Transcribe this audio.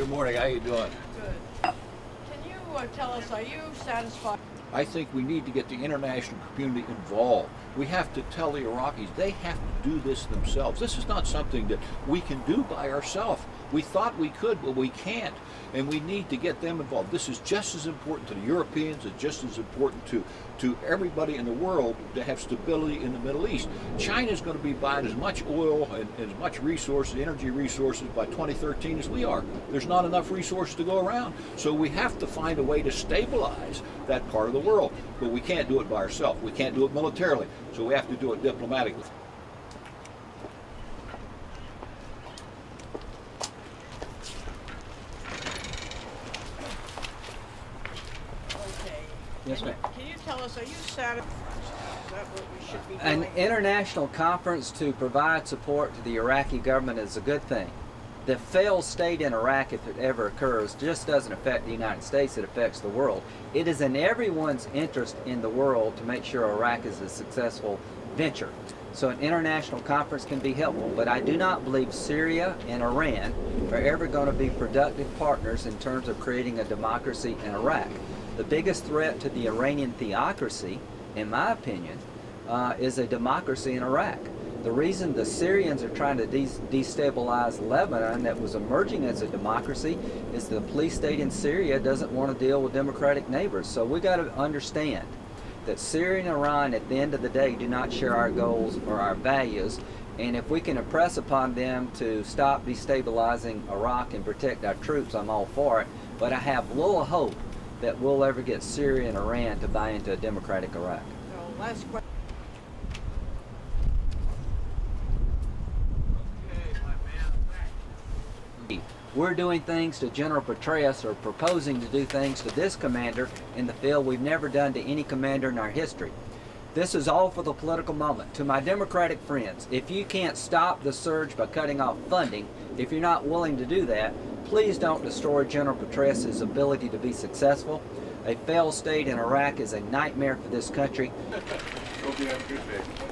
Good morning. How you doing? Good. Can you tell us, are you satisfied? I think we need to get the international community involved. We have to tell the Iraqis they have to do this themselves. This is not something that we can do by ourselves. We thought we could, but we can't. And we need to get them involved. This is just as important to the Europeans. It's just as important to everybody in the world to have stability in the Middle East. China's going to be buying as much oil and as much resources, energy resources by 2013 as we are. There's not enough resources to go around. So we have to find a way to stabilize that part of the world. But we can't do it by ourselves. We can't do it militarily. So we have to do it diplomatically. Okay. Yes, ma'am. Can you tell us, are you satisfied? Is that what we should be An doing? international conference to provide support to the Iraqi government is a good thing. The failed state in Iraq, if it ever occurs, just doesn't affect the United States, it affects the world. It is in everyone's interest in the world to make sure Iraq is a successful venture. So an international conference can be helpful, but I do not believe Syria and Iran are ever going to be productive partners in terms of creating a democracy in Iraq. The biggest threat to the Iranian theocracy, in my opinion, is a democracy in Iraq. The reason the Syrians are trying to destabilize Lebanon, that was emerging as a democracy, is the police state in Syria doesn't want to deal with democratic neighbors. So we got to understand that Syria and Iran, at the end of the day, do not share our goals or our values. And if we can impress upon them to stop destabilizing Iraq and protect our troops, I'm all for it. But I have little hope that we'll ever get Syria and Iran to buy into a democratic Iraq. So, last question. We're doing things to General Petraeus, or proposing to do things to this commander in the field we've never done to any commander in our history. This is all for the political moment. To my Democratic friends, if you can't stop the surge by cutting off funding, if you're not willing to do that, please don't destroy General Petraeus' ability to be successful. A failed state in Iraq is a nightmare for this country. Hope you have a good day.